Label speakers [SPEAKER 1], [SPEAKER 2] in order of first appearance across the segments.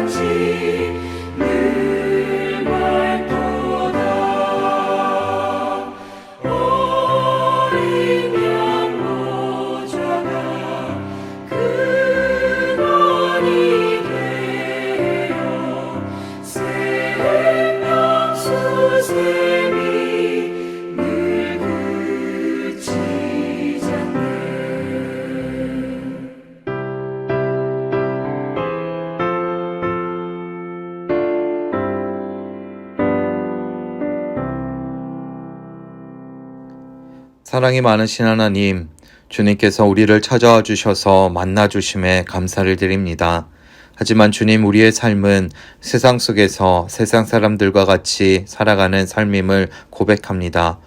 [SPEAKER 1] 늘 맑도다. 어린 양 모자가 근원이 되어 생명수샘이 늘 그치지 않네.
[SPEAKER 2] 사랑이 많으신 하나님, 주님께서 우리를 찾아와 주셔서 만나 주심에 감사를 드립니다. 하지만 주님, 우리의 삶은 세상 속에서 세상 사람들과 같이 살아가는 삶임을 고백합니다.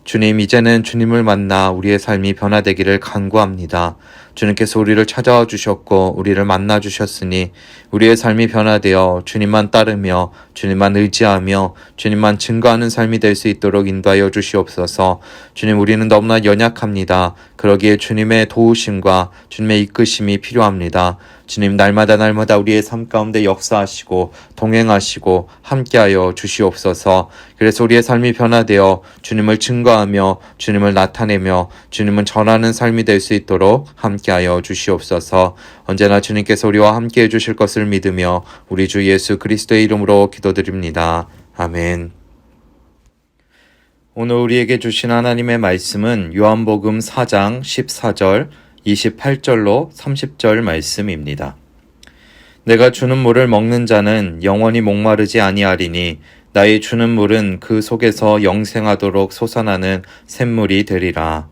[SPEAKER 2] 주님, 이제는 주님을 만나 우리의 삶이 변화되기를 간구합니다. 주님께서 우리를 찾아와 주셨고 우리를 만나 주셨으니 우리의 삶이 변화되어 주님만 따르며 주님만 의지하며 주님만 증거하는 삶이 될 수 있도록 인도하여 주시옵소서. 주님, 우리는 너무나 연약합니다. 그러기에 주님의 도우심과 주님의 이끄심이 필요합니다. 주님, 날마다 우리의 삶 가운데 역사하시고 동행하시고 함께하여 주시옵소서. 그래서 우리의 삶이 변화되어 주님을 증거하며 주님을 나타내며 주님을 전하는 삶이 될 수 있도록 함께하여 주시옵소서. 언제나 주님께서 우리와 함께해 주실 것을 믿으며 우리 주 예수 그리스도의 이름으로 기도드립니다. 아멘. 오늘 우리에게 주신 하나님의 말씀은 요한복음 4장 14절 28절로 30절 말씀입니다. 내가 주는 물을 먹는 자는 영원히 목마르지 아니하리니 나의 주는 물은 그 속에서 영생하도록 솟아나는 샘물이 되리라.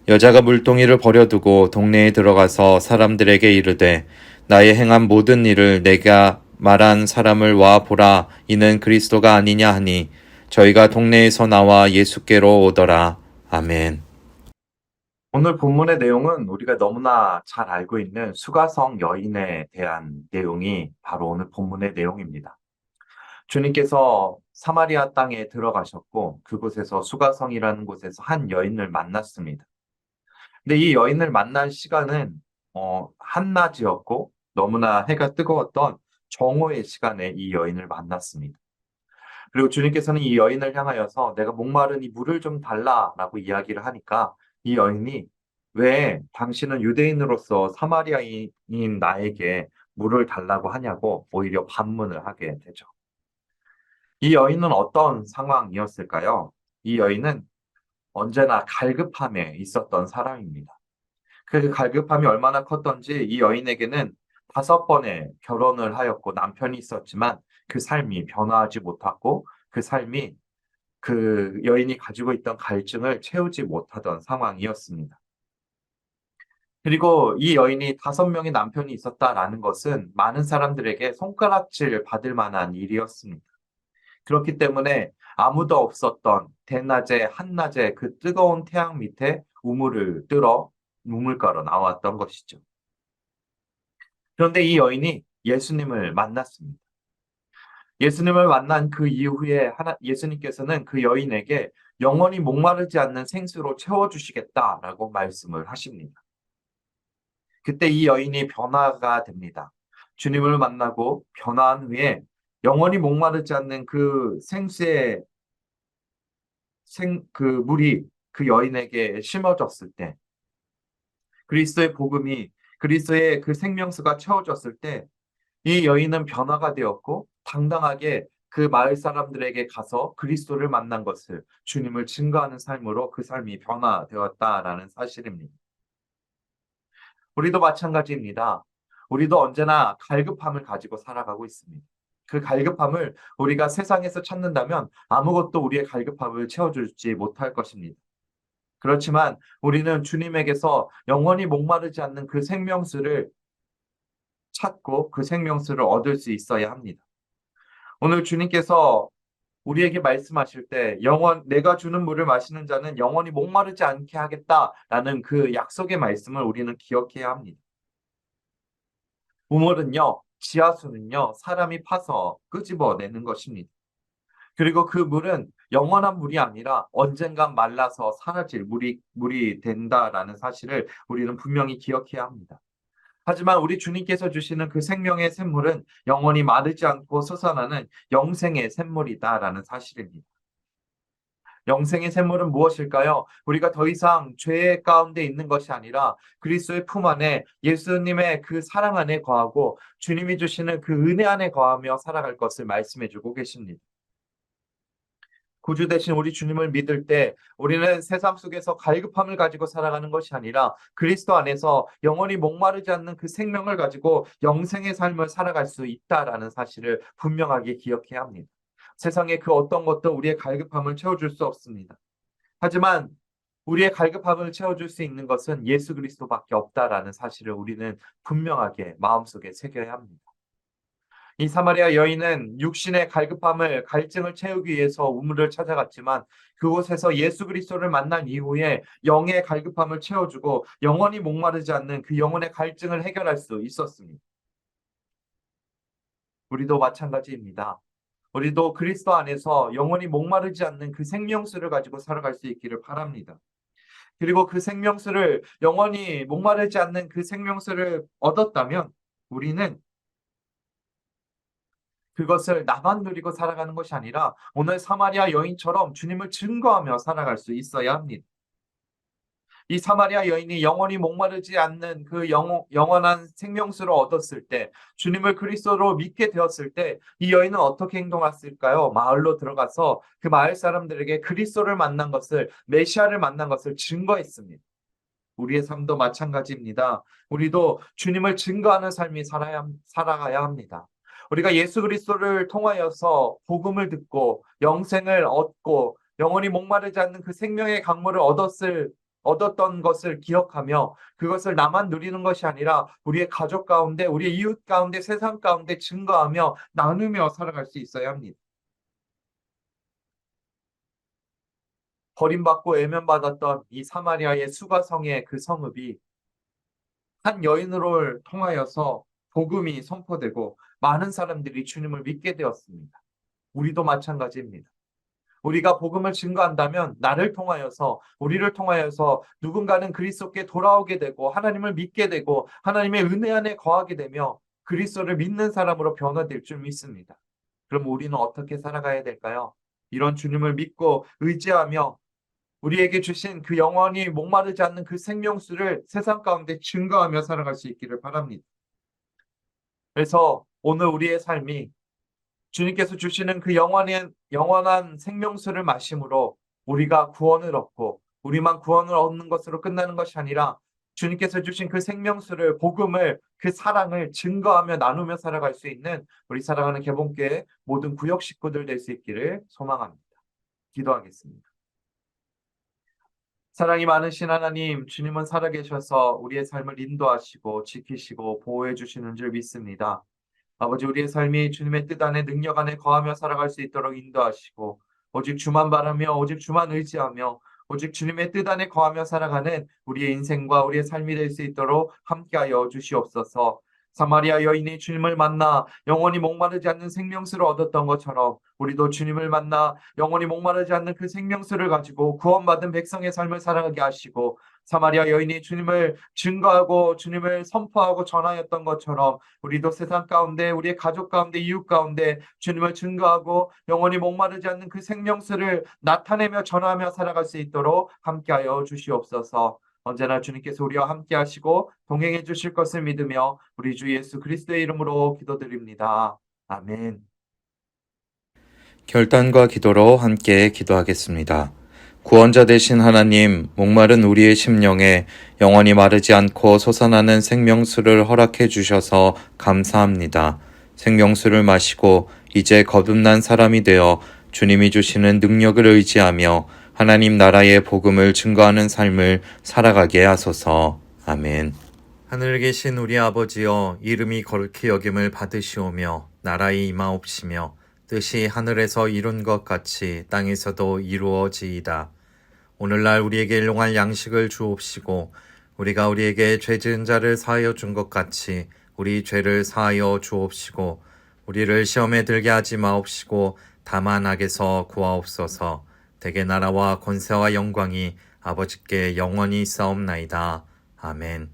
[SPEAKER 2] 여자가 물동이를 버려두고 동네에 들어가서 사람들에게 이르되 나의 행한 모든 일을 내가 말한 사람을 와 보라, 이는 그리스도가 아니냐 하니 저희가 동네에서 나와 예수께로 오더라. 아멘. 오늘 본문의 내용은 우리가 너무나 잘 알고 있는 수가성 여인에 대한 내용이 바로 오늘 본문의 내용입니다. 주님께서 사마리아 땅에 들어가셨고 그곳에서 수가성이라는 곳에서 한 여인을 만났습니다. 근데 이 여인을 만난 시간은 한낮이었고 너무나 해가 뜨거웠던 정오의 시간에 이 여인을 만났습니다. 그리고 주님께서는 이 여인을 향하여서 내가 목마르니 물을 좀 달라라고 이야기를 하니까 이 여인이 왜 당신은 유대인으로서 사마리아인인 나에게 물을 달라고 하냐고 오히려 반문을 하게 되죠. 이 여인은 어떤 상황이었을까요? 이 여인은 언제나 갈급함에 있었던 사람입니다. 그 갈급함이 얼마나 컸던지 이 여인에게는 5번의 결혼을 하였고 남편이 있었지만 그 삶이 변화하지 못했고 그 삶이 그 여인이 가지고 있던 갈증을 채우지 못하던 상황이었습니다. 그리고 이 여인이 5명의 남편이 있었다라는 것은 많은 사람들에게 손가락질 받을 만한 일이었습니다. 그렇기 때문에 아무도 없었던 대낮에 한낮에 그 뜨거운 태양 밑에 우물을 뜰어 우물가로 나왔던 것이죠. 그런데 이 여인이 예수님을 만났습니다. 예수님을 만난 그 이후에 예수님께서는 그 여인에게 영원히 목마르지 않는 생수로 채워주시겠다라고 말씀을 하십니다. 그때 이 여인이 변화가 됩니다. 주님을 만나고 변화한 후에 영원히 목마르지 않는 그 생수의 그 물이 그 여인에게 심어졌을 때, 그리스도의 복음이 그리스도의 그 생명수가 채워졌을 때, 이 여인은 변화가 되었고 당당하게 그 마을 사람들에게 가서 그리스도를 만난 것을 주님을 증거하는 삶으로 그 삶이 변화되었다라는 사실입니다. 우리도 마찬가지입니다. 우리도 언제나 갈급함을 가지고 살아가고 있습니다. 그 갈급함을 우리가 세상에서 찾는다면 아무것도 우리의 갈급함을 채워주지 못할 것입니다. 그렇지만 우리는 주님에게서 영원히 목마르지 않는 그 생명수를 찾고 그 생명수를 얻을 수 있어야 합니다. 오늘 주님께서 우리에게 말씀하실 때 내가 주는 물을 마시는 자는 영원히 목마르지 않게 하겠다라는 그 약속의 말씀을 우리는 기억해야 합니다. 우물은요, 지하수는요, 사람이 파서 끄집어내는 것입니다. 그리고 그 물은 영원한 물이 아니라 언젠간 말라서 사라질 물이 된다라는 사실을 우리는 분명히 기억해야 합니다. 하지만 우리 주님께서 주시는 그 생명의 샘물은 영원히 마르지 않고 솟아나는 영생의 샘물이다라는 사실입니다. 영생의 샘물은 무엇일까요? 우리가 더 이상 죄 가운데 있는 것이 아니라 그리스도의 품 안에 예수님의 그 사랑 안에 거하고 주님이 주시는 그 은혜 안에 거하며 살아갈 것을 말씀해 주고 계십니다. 구주 대신 우리 주님을 믿을 때 우리는 세상 속에서 갈급함을 가지고 살아가는 것이 아니라 그리스도 안에서 영원히 목마르지 않는 그 생명을 가지고 영생의 삶을 살아갈 수 있다라는 사실을 분명하게 기억해야 합니다. 세상의 그 어떤 것도 우리의 갈급함을 채워줄 수 없습니다. 하지만 우리의 갈급함을 채워줄 수 있는 것은 예수 그리스도밖에 없다라는 사실을 우리는 분명하게 마음속에 새겨야 합니다. 이 사마리아 여인은 육신의 갈급함을 갈증을 채우기 위해서 우물을 찾아갔지만 그곳에서 예수 그리스도를 만난 이후에 영의 갈급함을 채워주고 영원히 목마르지 않는 그 영혼의 갈증을 해결할 수 있었습니다. 우리도 마찬가지입니다. 우리도 그리스도 안에서 영원히 목마르지 않는 그 생명수를 가지고 살아갈 수 있기를 바랍니다. 그리고 그 생명수를 영원히 목마르지 않는 그 생명수를 얻었다면 우리는 그것을 나만 누리고 살아가는 것이 아니라 오늘 사마리아 여인처럼 주님을 증거하며 살아갈 수 있어야 합니다. 이 사마리아 여인이 영원히 목마르지 않는 그 영원한 생명수를 얻었을 때, 주님을 그리스도로 믿게 되었을 때, 이 여인은 어떻게 행동했을까요? 마을로 들어가서 그 마을 사람들에게 그리스도를 만난 것을, 메시아를 만난 것을 증거했습니다. 우리의 삶도 마찬가지입니다. 우리도 주님을 증거하는 삶이 살아가야 합니다. 우리가 예수 그리스도를 통하여서 복음을 듣고 영생을 얻고 영원히 목마르지 않는 그 생명의 강물을 얻었던 것을 기억하며 그것을 나만 누리는 것이 아니라 우리의 가족 가운데, 우리의 이웃 가운데, 세상 가운데 증거하며 나누며 살아갈 수 있어야 합니다. 버림받고 외면받았던 이 사마리아의 수가성의 그 성읍이 한 여인으로 통하여서 복음이 선포되고 많은 사람들이 주님을 믿게 되었습니다. 우리도 마찬가지입니다. 우리가 복음을 증거한다면 우리를 통하여서 누군가는 그리스도께 돌아오게 되고 하나님을 믿게 되고 하나님의 은혜 안에 거하게 되며 그리스도를 믿는 사람으로 변화될 줄 믿습니다. 그럼 우리는 어떻게 살아가야 될까요? 이런 주님을 믿고 의지하며 우리에게 주신 그 영원히 목마르지 않는 그 생명수를 세상 가운데 증거하며 살아갈 수 있기를 바랍니다. 그래서 오늘 우리의 삶이 주님께서 주시는 그 영원한 생명수를 마심으로 우리가 구원을 얻고 우리만 구원을 얻는 것으로 끝나는 것이 아니라 주님께서 주신 그 생명수를, 복음을, 그 사랑을 증거하며 나누며 살아갈 수 있는 우리 사랑하는 개봉교회 모든 구역 식구들 될 수 있기를 소망합니다. 기도하겠습니다. 사랑이 많으신 하나님, 주님은 살아계셔서 우리의 삶을 인도하시고 지키시고 보호해 주시는 줄 믿습니다. 아버지, 우리의 삶이 주님의 뜻 안에 능력 안에 거하며 살아갈 수 있도록 인도하시고 오직 주만 바라며 오직 주만 의지하며 오직 주님의 뜻 안에 거하며 살아가는 우리의 인생과 우리의 삶이 될 수 있도록 함께하여 주시옵소서. 사마리아 여인이 주님을 만나 영원히 목마르지 않는 생명수를 얻었던 것처럼 우리도 주님을 만나 영원히 목마르지 않는 그 생명수를 가지고 구원받은 백성의 삶을 살아가게 하시고 사마리아 여인이 주님을 증거하고 주님을 선포하고 전하였던 것처럼 우리도 세상 가운데 우리의 가족 가운데 이웃 가운데 주님을 증거하고 영원히 목마르지 않는 그 생명수를 나타내며 전하며 살아갈 수 있도록 함께하여 주시옵소서. 언제나 주님께서 우리와 함께 하시고 동행해 주실 것을 믿으며 우리 주 예수 그리스도의 이름으로 기도드립니다. 아멘.
[SPEAKER 3] 결단과 기도로 함께 기도하겠습니다. 구원자 되신 하나님, 목마른 우리의 심령에 영원히 마르지 않고 솟아나는 생명수를 허락해 주셔서 감사합니다. 생명수를 마시고 이제 거듭난 사람이 되어 주님이 주시는 능력을 의지하며 하나님 나라의 복음을 증거하는 삶을 살아가게 하소서. 아멘. 하늘에 계신 우리 아버지여, 이름이 거룩히 여김을 받으시오며 나라의 임하옵시며 뜻이 하늘에서 이룬 것 같이 땅에서도 이루어지이다. 오늘날 우리에게 일용할 양식을 주옵시고 우리가 우리에게 죄 지은 자를 사하여 준 것 같이 우리 죄를 사하여 주옵시고 우리를 시험에 들게 하지 마옵시고 다만 악에서 구하옵소서. 대개 나라와 권세와 영광이 아버지께 영원히 있사옵나이다. 아멘.